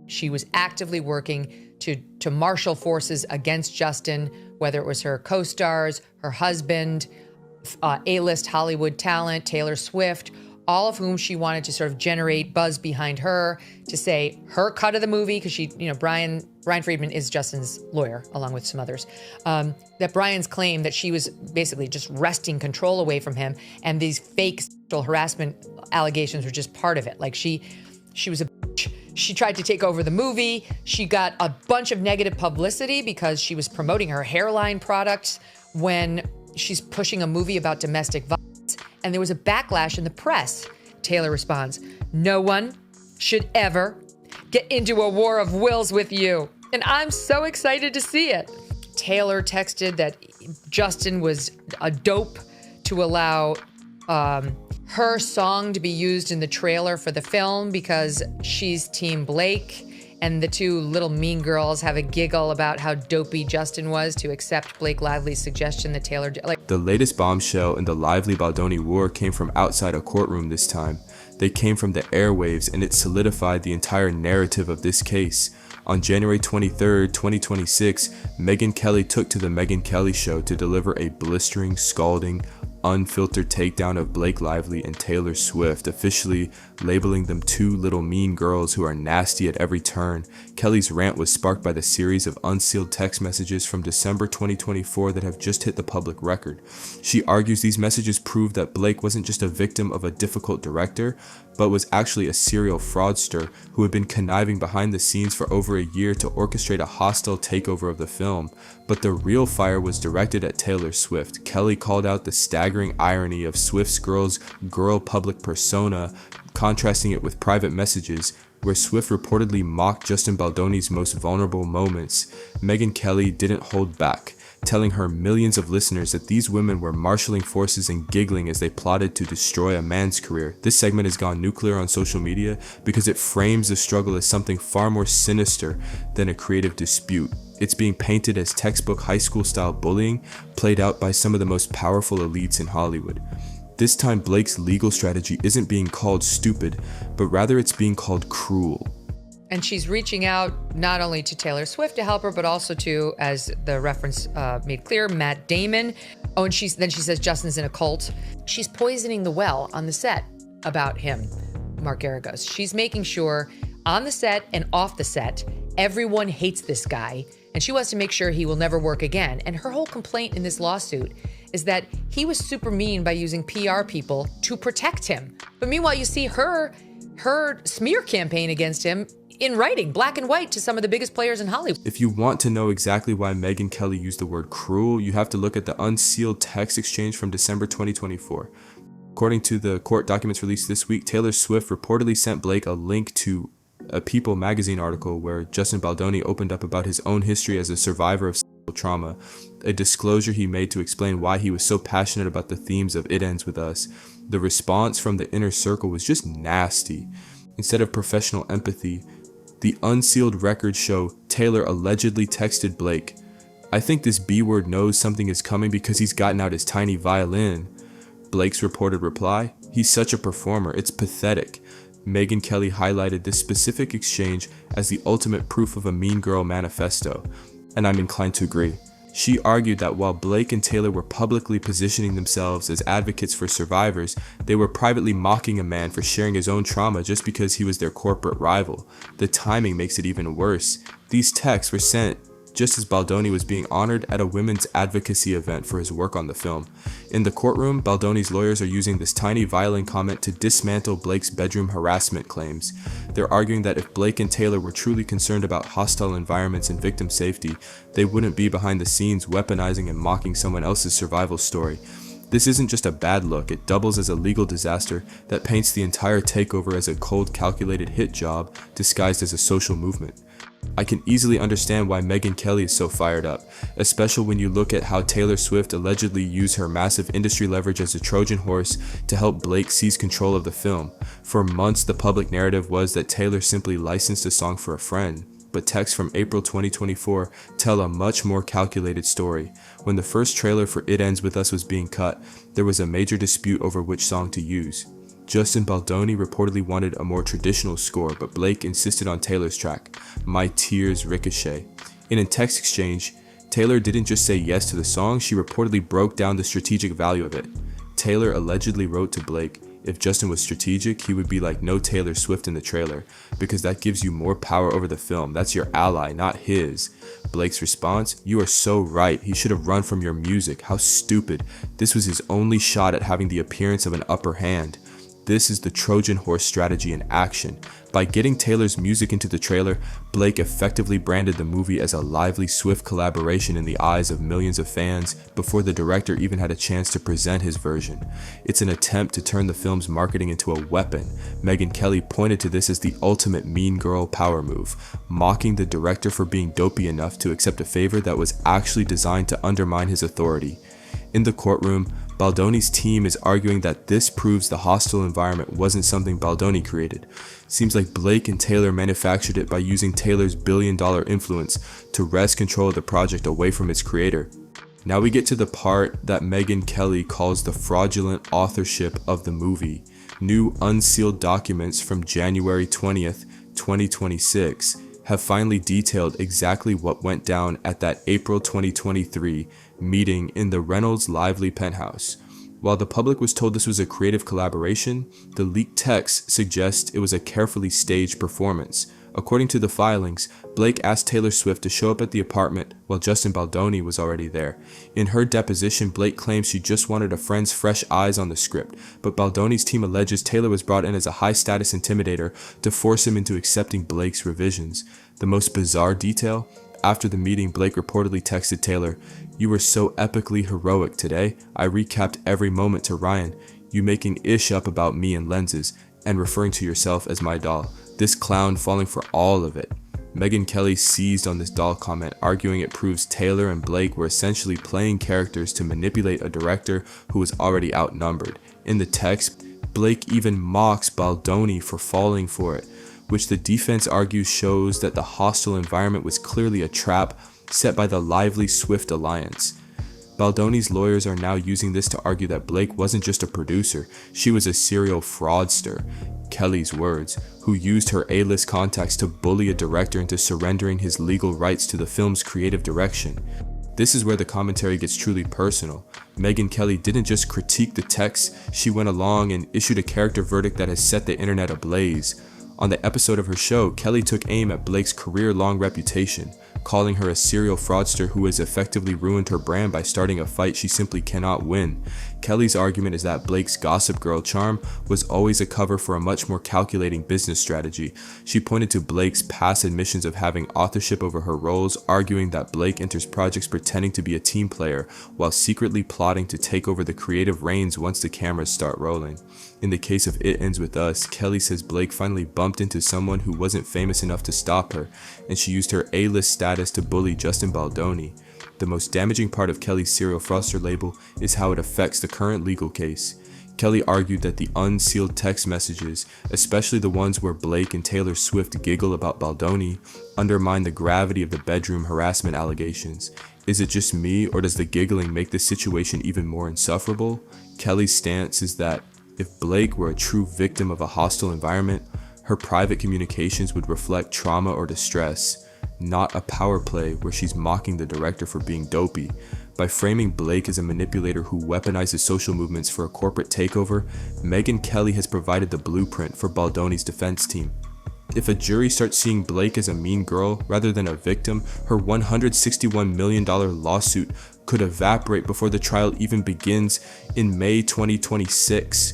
She was actively working to marshal forces against Justin, whether it was her co-stars, her husband, A-list Hollywood talent, Taylor Swift, all of whom she wanted to sort of generate buzz behind her to say her cut of the movie, because Brian Friedman is Justin's lawyer, along with some others, that Brian's claim that she was basically just wresting control away from him, and these fake sexual harassment allegations were just part of it. Like she was a bitch. She tried to take over the movie. She got a bunch of negative publicity because she was promoting her hairline products when she's pushing a movie about domestic violence. And there was a backlash in the press. Taylor responds, "No one should ever get into a war of wills with you." And I'm so excited to see it. Taylor texted that Justin was a dope to allow her song to be used in the trailer for the film because she's Team Blake. And the two little mean girls have a giggle about how dopey Justin was to accept Blake Lively's suggestion that Taylor did. The latest bombshell in the Lively-Baldoni war came from outside a courtroom this time. They came from the airwaves, and it solidified the entire narrative of this case. On January 23rd, 2026, Megyn Kelly took to the Megyn Kelly Show to deliver a blistering, scalding, unfiltered takedown of Blake Lively and Taylor Swift, officially labeling them two little mean girls who are nasty at every turn. Kelly's rant was sparked by the series of unsealed text messages from December 2024 that have just hit the public record. She argues these messages prove that Blake wasn't just a victim of a difficult director, but was actually a serial fraudster who had been conniving behind the scenes for over a year to orchestrate a hostile takeover of the film. But the real fire was directed at Taylor Swift. Kelly called out the staggering irony of Swift's girl public persona, contrasting it with private messages, where Swift reportedly mocked Justin Baldoni's most vulnerable moments. Megyn Kelly didn't hold back, telling her millions of listeners that these women were marshaling forces and giggling as they plotted to destroy a man's career. This segment has gone nuclear on social media because it frames the struggle as something far more sinister than a creative dispute. It's being painted as textbook high school style bullying played out by some of the most powerful elites in Hollywood. This time Blake's legal strategy isn't being called stupid, but rather it's being called cruel. And she's reaching out not only to Taylor Swift to help her, but also to, as the reference made clear, Matt Damon. Oh, and then she says Justin's in a cult. She's poisoning the well on the set about him, Mark Garagos. She's making sure on the set and off the set, everyone hates this guy, and she wants to make sure he will never work again. And her whole complaint in this lawsuit is that he was super mean by using PR people to protect him. But meanwhile, you see her smear campaign against him in writing, black and white, to some of the biggest players in Hollywood. If you want to know exactly why Megyn Kelly used the word cruel, you have to look at the unsealed text exchange from December 2024. According to the court documents released this week, Taylor Swift reportedly sent Blake a link to a People magazine article where Justin Baldoni opened up about his own history as a survivor of sexual trauma, a disclosure he made to explain why he was so passionate about the themes of It Ends With Us. The response from the inner circle was just nasty. Instead of professional empathy, the unsealed records show Taylor allegedly texted Blake, "I think this B-word knows something is coming because he's gotten out his tiny violin." Blake's reported reply, "He's such a performer, it's pathetic." Megyn Kelly highlighted this specific exchange as the ultimate proof of a mean girl manifesto, and I'm inclined to agree. She argued that while Blake and Taylor were publicly positioning themselves as advocates for survivors, they were privately mocking a man for sharing his own trauma just because he was their corporate rival. The timing makes it even worse. These texts were sent just as Baldoni was being honored at a women's advocacy event for his work on the film. In the courtroom, Baldoni's lawyers are using this tiny violin comment to dismantle Blake's bedroom harassment claims. They're arguing that if Blake and Taylor were truly concerned about hostile environments and victim safety, they wouldn't be behind the scenes weaponizing and mocking someone else's survival story. This isn't just a bad look, it doubles as a legal disaster that paints the entire takeover as a cold, calculated hit job disguised as a social movement. I can easily understand why Megyn Kelly is so fired up, especially when you look at how Taylor Swift allegedly used her massive industry leverage as a Trojan Horse to help Blake seize control of the film. For months, the public narrative was that Taylor simply licensed a song for a friend, but texts from April 2024 tell a much more calculated story. When the first trailer for It Ends With Us was being cut, there was a major dispute over which song to use. Justin Baldoni reportedly wanted a more traditional score, but Blake insisted on Taylor's track, My Tears Ricochet. In a text exchange, Taylor didn't just say yes to the song, she reportedly broke down the strategic value of it. Taylor allegedly wrote to Blake, if Justin was strategic, he would be like no Taylor Swift in the trailer, because that gives you more power over the film. That's your ally, not his. Blake's response, you are so right. He should have run from your music. How stupid. This was his only shot at having the appearance of an upper hand. This is the Trojan Horse strategy in action. By getting Taylor's music into the trailer, Blake effectively branded the movie as a lively, swift collaboration in the eyes of millions of fans before the director even had a chance to present his version. It's an attempt to turn the film's marketing into a weapon. Megyn Kelly pointed to this as the ultimate mean girl power move, mocking the director for being dopey enough to accept a favor that was actually designed to undermine his authority. In the courtroom, Baldoni's team is arguing that this proves the hostile environment wasn't something Baldoni created. Seems like Blake and Taylor manufactured it by using Taylor's billion-dollar influence to wrest control of the project away from its creator. Now we get to the part that Megyn Kelly calls the fraudulent authorship of the movie. New unsealed documents from January 20th, 2026 have finally detailed exactly what went down at that April 2023 meeting in the Reynolds Lively penthouse. While the public was told this was a creative collaboration, the leaked text suggests it was a carefully staged performance. According to the filings, Blake asked Taylor Swift to show up at the apartment while Justin Baldoni was already there. In her deposition, Blake claims she just wanted a friend's fresh eyes on the script, but Baldoni's team alleges Taylor was brought in as a high-status intimidator to force him into accepting Blake's revisions. The most bizarre detail? After the meeting, Blake reportedly texted Taylor, "You were so epically heroic today. I recapped every moment to Ryan. You making ish up about me and lenses, and referring to yourself as my doll. This clown falling for all of it." Megyn Kelly seized on this doll comment, arguing it proves Taylor and Blake were essentially playing characters to manipulate a director who was already outnumbered. In the text, Blake even mocks Baldoni for falling for it, which the defense argues shows that the hostile environment was clearly a trap set by the lively Swift alliance. Baldoni's lawyers are now using this to argue that Blake wasn't just a producer, she was a serial fraudster, Kelly's words, who used her A-list contacts to bully a director into surrendering his legal rights to the film's creative direction. This is where the commentary gets truly personal. Megyn Kelly didn't just critique the text, she went along and issued a character verdict that has set the internet ablaze. On the episode of her show, Kelly took aim at Blake's career-long reputation, calling her a serial fraudster who has effectively ruined her brand by starting a fight she simply cannot win. Kelly's argument is that Blake's Gossip Girl charm was always a cover for a much more calculating business strategy. She pointed to Blake's past admissions of having authorship over her roles, arguing that Blake enters projects pretending to be a team player while secretly plotting to take over the creative reins once the cameras start rolling. In the case of It Ends With Us, Kelly says Blake finally bumped into someone who wasn't famous enough to stop her, and she used her A-list status to bully Justin Baldoni. The most damaging part of Kelly's serial fraudster label is how it affects the current legal case. Kelly argued that the unsealed text messages, especially the ones where Blake and Taylor Swift giggle about Baldoni, undermine the gravity of the bedroom harassment allegations. Is it just me, or does the giggling make the situation even more insufferable? Kelly's stance is that if Blake were a true victim of a hostile environment, her private communications would reflect trauma or distress, not a power play where she's mocking the director for being dopey. By framing Blake as a manipulator who weaponizes social movements for a corporate takeover, Megyn Kelly has provided the blueprint for Baldoni's defense team. If a jury starts seeing Blake as a mean girl rather than a victim, her $161 million lawsuit could evaporate before the trial even begins in May 2026.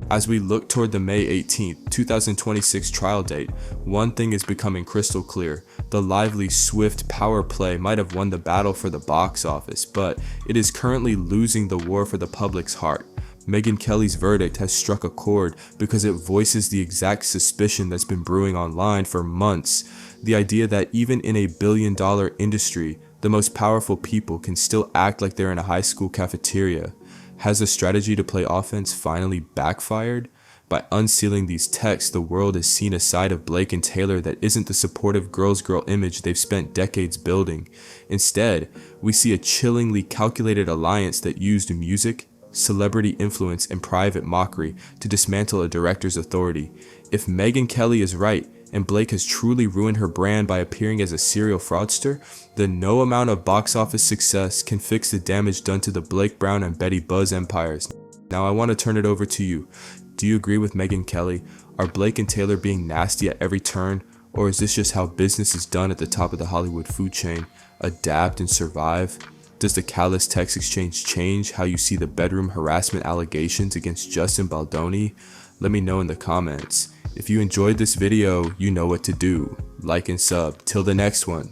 As we look toward the May 18th, 2026 trial date, one thing is becoming crystal clear. The lively, swift power play might have won the battle for the box office, but it is currently losing the war for the public's heart. Megyn Kelly's verdict has struck a chord because it voices the exact suspicion that's been brewing online for months. The idea that even in a billion-dollar industry, the most powerful people can still act like they're in a high school cafeteria. Has the strategy to play offense finally backfired? By unsealing these texts, the world has seen a side of Blake and Taylor that isn't the supportive girl's girl image they've spent decades building. Instead, we see a chillingly calculated alliance that used music, celebrity influence, and private mockery to dismantle a director's authority. If Megyn Kelly is right, and Blake has truly ruined her brand by appearing as a serial fraudster, then no amount of box office success can fix the damage done to the Blake Brown and Betty Buzz empires. Now I want to turn it over to you. Do you agree with Megyn Kelly? Are Blake and Taylor being nasty at every turn? Or is this just how business is done at the top of the Hollywood food chain? Adapt and survive? Does the callous text exchange change how you see the bedroom harassment allegations against Justin Baldoni? Let me know in the comments. If you enjoyed this video, you know what to do. Like and sub. Till the next one.